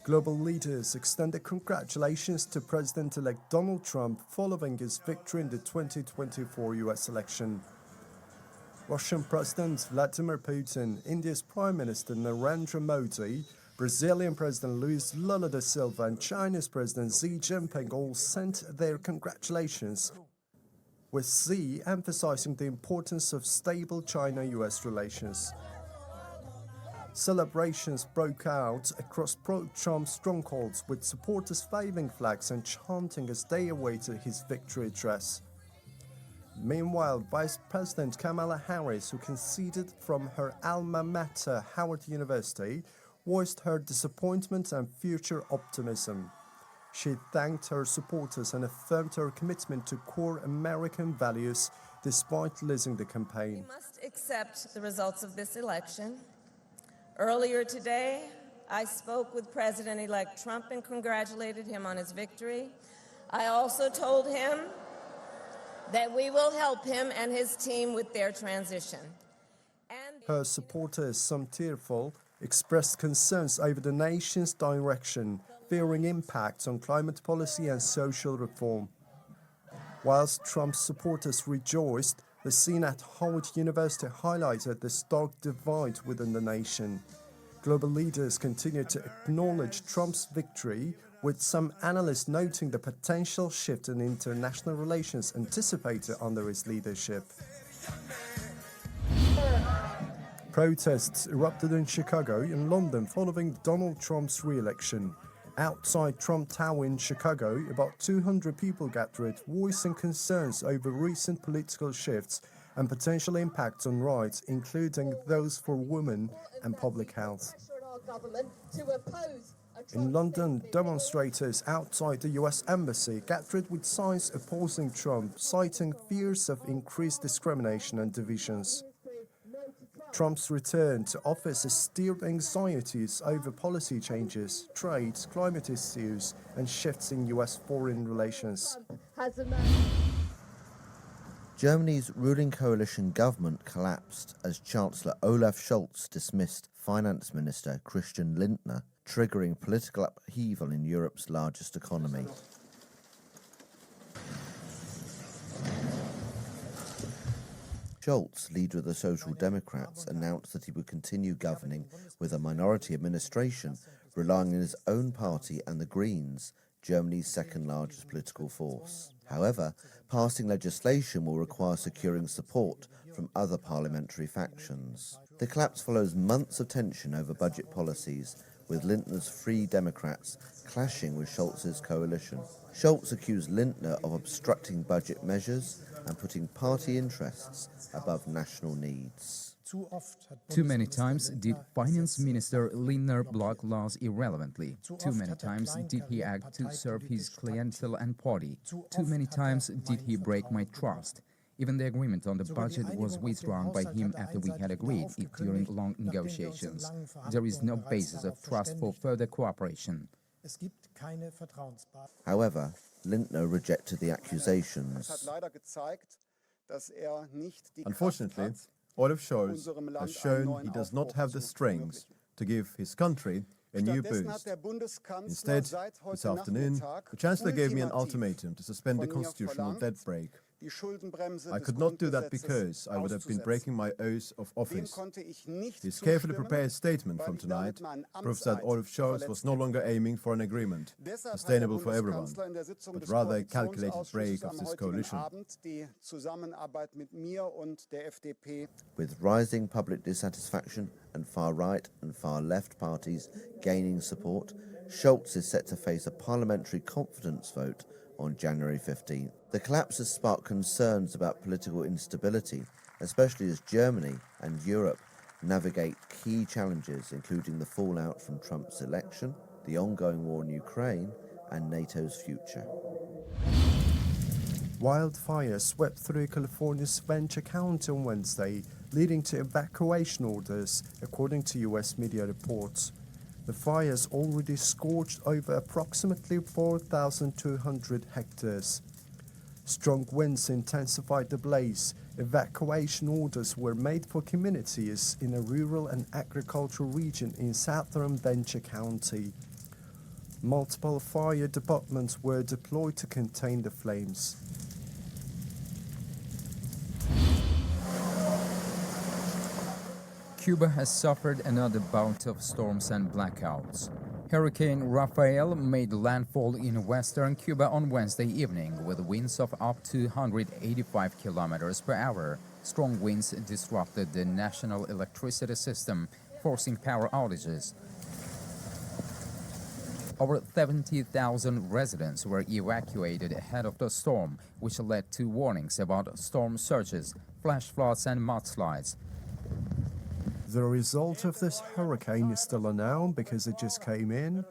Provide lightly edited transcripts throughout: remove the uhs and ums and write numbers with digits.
Global leaders extended congratulations to President-elect Donald Trump following his victory in the 2024 US election. Russian President Vladimir Putin, India's Prime Minister Narendra Modi, Brazilian President Luiz Lula da Silva and China's President Xi Jinping all sent their congratulations, with Xi emphasizing the importance of stable China-US relations. Celebrations broke out across pro-Trump strongholds, with supporters waving flags and chanting as they awaited his victory address. Meanwhile, Vice President Kamala Harris, who conceded from her alma mater, Howard University, voiced her disappointment and future optimism. She thanked her supporters and affirmed her commitment to core American values despite losing the campaign. We must accept the results of this election. Earlier today, I spoke with President-elect Trump and congratulated him on his victory. I also told him that we will help him and his team with their transition. Her supporters, some tearful, expressed concerns over the nation's direction, fearing impacts on climate policy and social reform. Whilst Trump's supporters rejoiced, the scene at Howard University highlighted the stark divide within the nation. Global leaders continue to acknowledge Trump's victory, with some analysts noting the potential shift in international relations anticipated under his leadership. Protests erupted in Chicago and London following Donald Trump's re-election. Outside Trump Tower in Chicago, about 200 people gathered, voicing concerns over recent political shifts and potential impacts on rights, including those for women and public health. In London, demonstrators outside the US Embassy gathered with signs opposing Trump, citing fears of increased discrimination and divisions. Trump's return to office has stirred anxieties over policy changes, trade, climate issues, and shifts in US foreign relations. Germany's ruling coalition government collapsed as Chancellor Olaf Scholz dismissed Finance Minister Christian Lindner, triggering political upheaval in Europe's largest economy. Scholz, leader of the Social Democrats, announced that he would continue governing with a minority administration, relying on his own party and the Greens, Germany's second-largest political force. However, passing legislation will require securing support from other parliamentary factions. The collapse follows months of tension over budget policies, with Lindner's Free Democrats clashing with Scholz's coalition. Scholz accused Lindner of obstructing budget measures and putting party interests above national needs. Too many times did Finance Minister Lindner block laws irrelevantly. Too many times did he act to serve his clientele and party. Too many times did he break my trust. Even the agreement on the budget was withdrawn by him after we had agreed it during long negotiations. There is no basis of trust for further cooperation. However, Lindner rejected the accusations. Unfortunately, Olaf Scholz has shown he does not have the strength to give his country a new boost. Instead, this afternoon, the Chancellor gave me an ultimatum to suspend the constitutional debt brake. I could not do that because I would have been breaking my oath of office. His carefully prepared statement from tonight proves that Olaf Scholz was no longer aiming for an agreement, sustainable for everyone, but rather a calculated break of this coalition. With rising public dissatisfaction and far-right and far-left parties gaining support, Scholz is set to face a parliamentary confidence vote on January 15th. The collapse has sparked concerns about political instability, especially as Germany and Europe navigate key challenges, including the fallout from Trump's election, the ongoing war in Ukraine, and NATO's future. Wildfires swept through California's Ventura County on Wednesday, leading to evacuation orders, according to US media reports. The fires already scorched over approximately 4,200 hectares. Strong winds intensified the blaze. Evacuation orders were made for communities in a rural and agricultural region in southern Ventura County. Multiple fire departments were deployed to contain the flames. Cuba has suffered another bout of storms and blackouts. Hurricane Raphael made landfall in western Cuba on Wednesday evening with winds of up to 185 kilometers per hour. Strong winds disrupted the national electricity system, forcing power outages. Over 70,000 residents were evacuated ahead of the storm, which led to warnings about storm surges, flash floods and mudslides. The result of this hurricane is still unknown because it just came in,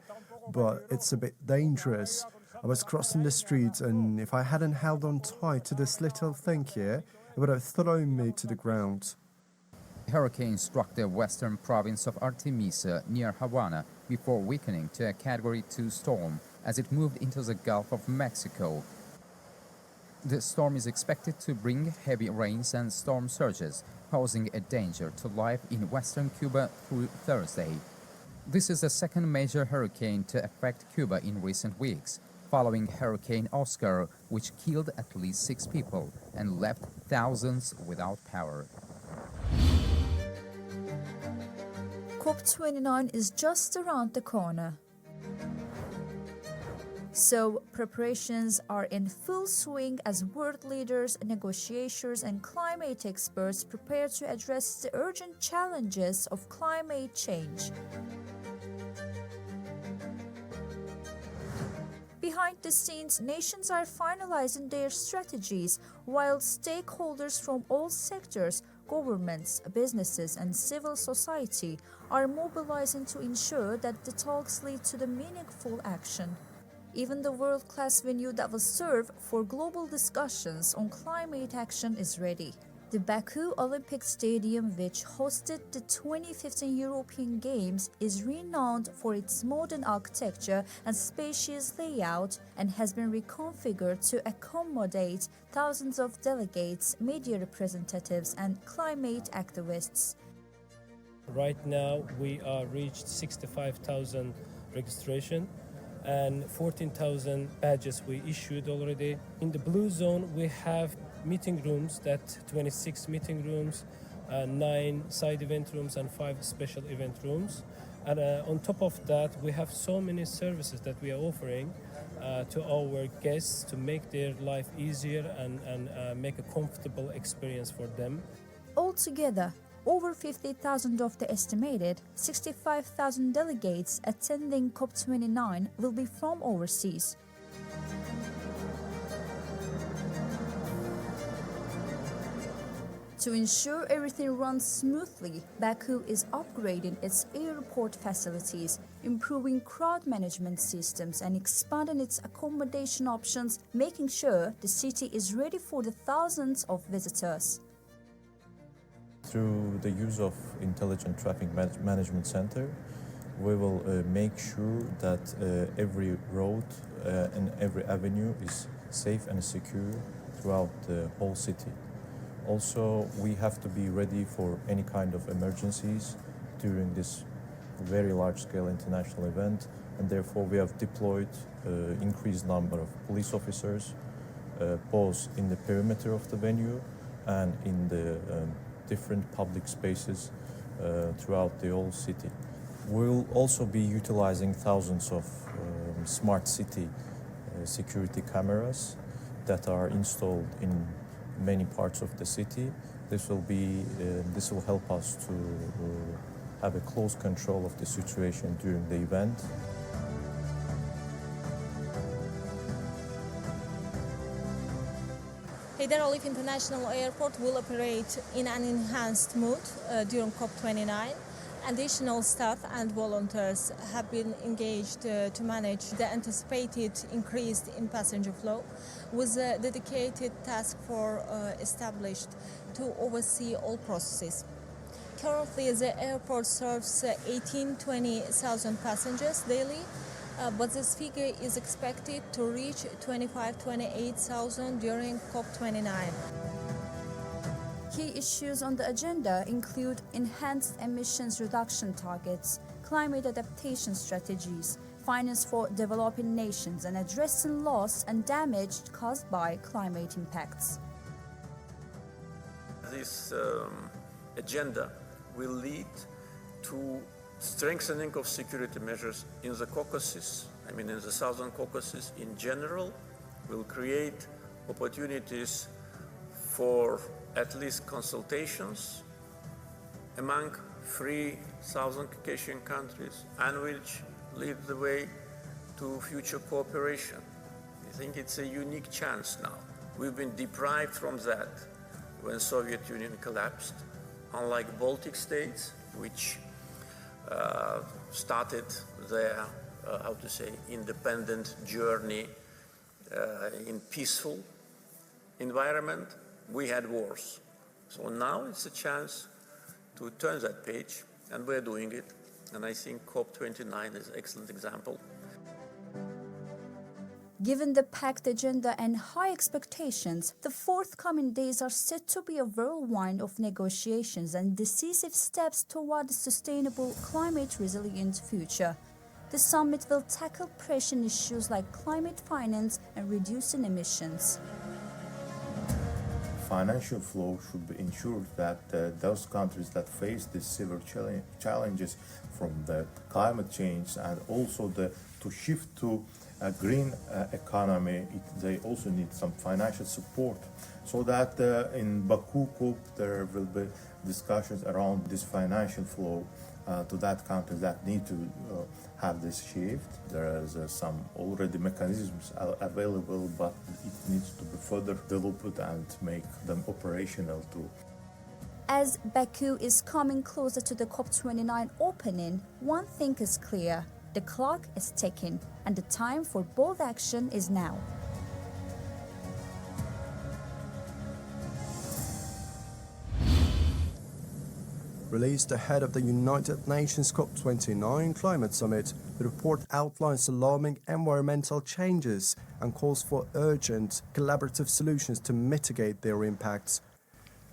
but it's a bit dangerous. I was crossing the street, and if I hadn't held on tight to this little thing here, it would have thrown me to the ground. The hurricane struck the western province of Artemisa near Havana before weakening to a Category 2 storm as it moved into the Gulf of Mexico. The storm is expected to bring heavy rains and storm surges, posing a danger to life in western Cuba through Thursday. This is the second major hurricane to affect Cuba in recent weeks, following Hurricane Oscar, which killed at least 6 people and left thousands without power. COP29 is just around the corner. So, preparations are in full swing as world leaders, negotiators, and climate experts prepare to address the urgent challenges of climate change. Behind the scenes, nations are finalizing their strategies, while stakeholders from all sectors, governments, businesses, and civil society are mobilizing to ensure that the talks lead to the meaningful action. Even the world-class venue that will serve for global discussions on climate action is ready. The Baku Olympic Stadium, which hosted the 2015 European Games, is renowned for its modern architecture and spacious layout and has been reconfigured to accommodate thousands of delegates, media representatives, and climate activists. Right now, we are reached 65,000 registration and 14,000 badges we issued already. In the blue zone, we have meeting rooms, 26 meeting rooms, 9 side event rooms and 5 special event rooms. And on top of that, we have so many services that we are offering to our guests to make their life easier and make a comfortable experience for them. Altogether, over 50,000 of the estimated 65,000 delegates attending COP29 will be from overseas. To ensure everything runs smoothly, Baku is upgrading its airport facilities, improving crowd management systems, and expanding its accommodation options, making sure the city is ready for the thousands of visitors. Through the use of Intelligent Traffic Management Center, we will make sure that every road and every avenue is safe and secure throughout the whole city. Also, we have to be ready for any kind of emergencies during this very large-scale international event, and therefore we have deployed increased number of police officers, both in the perimeter of the venue and in the different public spaces throughout the whole city. We'll also be utilizing thousands of smart city security cameras that are installed in many parts of the city. This will help us to have a close control of the situation during the event. Haydaraliyev International Airport will operate in an enhanced mode during COP29. Additional staff and volunteers have been engaged to manage the anticipated increase in passenger flow, with a dedicated task force established to oversee all processes. Currently, the airport serves 18-20,000 passengers daily, but this figure is expected to reach 25-28,000 during COP29. Key issues on the agenda include enhanced emissions reduction targets, climate adaptation strategies, finance for developing nations, and addressing loss and damage caused by climate impacts. This agenda will lead to strengthening of security measures in the Caucasus, in the Southern Caucasus in general, will create opportunities for at least consultations among three Southern Caucasian countries, and which lead the way to future cooperation. I think it's a unique chance now. We've been deprived from that when Soviet Union collapsed, unlike Baltic states, which started their, independent journey in peaceful environment. We had wars. So now it's a chance to turn that page, and we're doing it. And I think COP29 is an excellent example. Given the packed agenda and high expectations, the forthcoming days are set to be a whirlwind of negotiations and decisive steps toward a sustainable, climate-resilient future. The summit will tackle pressing issues like climate finance and reducing emissions. Financial flow should be ensured that those countries that face these severe challenges from the climate change and also to shift to a green economy, they also need some financial support, so that in Baku COP there will be discussions around this financial flow to that country that need to have this shift. There is some already mechanisms available, but it needs to be further developed and make them operational too. As Baku is coming closer to the COP29 opening, one thing is clear: the clock is ticking, and the time for bold action is now. Released ahead of the United Nations COP29 Climate Summit, the report outlines alarming environmental changes and calls for urgent, collaborative solutions to mitigate their impacts.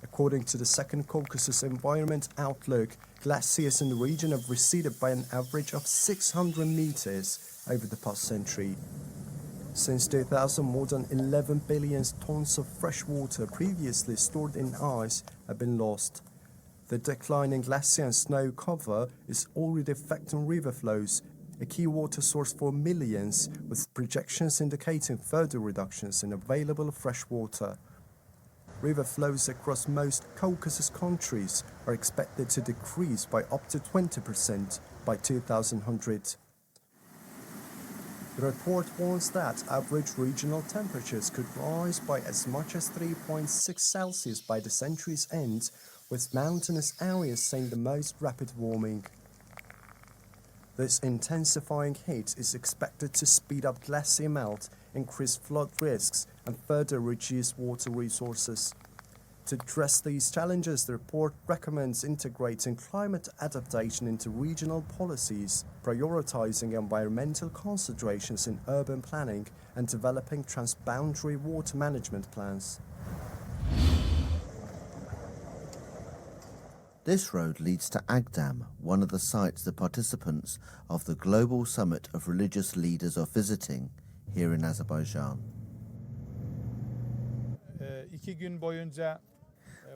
According to the Second Caucasus Environment Outlook, glaciers in the region have receded by an average of 600 meters over the past century. Since 2000, more than 11 billion tons of fresh water previously stored in ice have been lost. The decline in glacier and snow cover is already affecting river flows, a key water source for millions, with projections indicating further reductions in available fresh water. River flows across most Caucasus countries are expected to decrease by up to 20% by 2100. The report warns that average regional temperatures could rise by as much as 3.6 Celsius by the century's end, with mountainous areas seeing the most rapid warming. This intensifying heat is expected to speed up glacier melt, increase flood risks, and further reduce water resources. To address these challenges, the report recommends integrating climate adaptation into regional policies, prioritizing environmental considerations in urban planning, and developing transboundary water management plans. This road leads to Agdam, one of the sites the participants of the Global Summit of Religious Leaders are visiting here in Azerbaijan.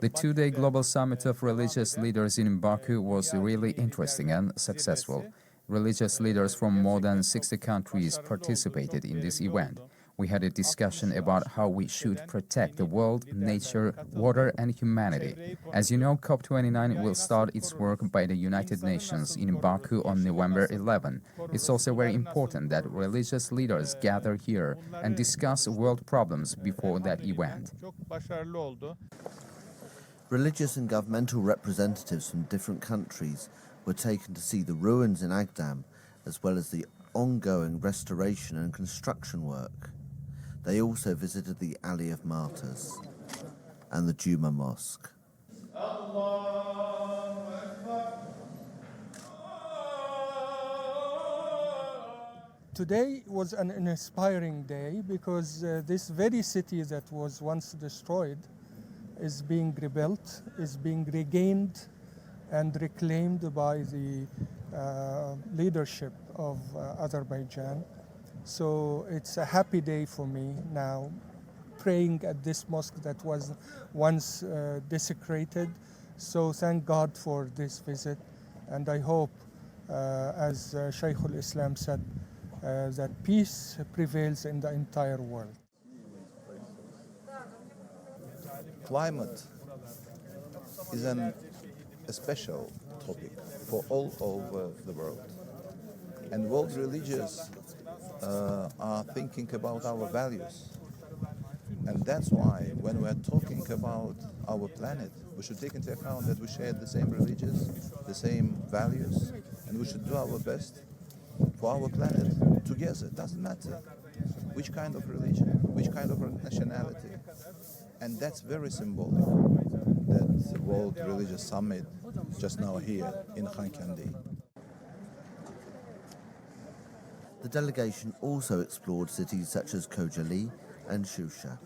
The two-day Global Summit of Religious Leaders in Baku was really interesting and successful. Religious leaders from more than 60 countries participated in this event. We had a discussion about how we should protect the world, nature, water, and humanity. As you know, COP29 will start its work by the United Nations in Baku on November 11. It's also very important that religious leaders gather here and discuss world problems before that event. Religious and governmental representatives from different countries were taken to see the ruins in Agdam, as well as the ongoing restoration and construction work. They also visited the Alley of Martyrs and the Juma Mosque. Today was an inspiring day because this very city that was once destroyed is being rebuilt, is being regained and reclaimed by the leadership of Azerbaijan. So it's a happy day for me now, praying at this mosque that was once desecrated. So thank God for this visit, and I hope, as Shaykh al-Islam said, that peace prevails in the entire world. Climate is a special topic for all over the world. And world religions are thinking about our values. And that's why when we're talking about our planet, we should take into account that we share the same religions, the same values, and we should do our best for our planet together. It doesn't matter which kind of religion, which kind of nationality. And that's very symbolic, that the World Religious Summit just now here in Khan Kandi. The delegation also explored cities such as Khojaly and Shusha.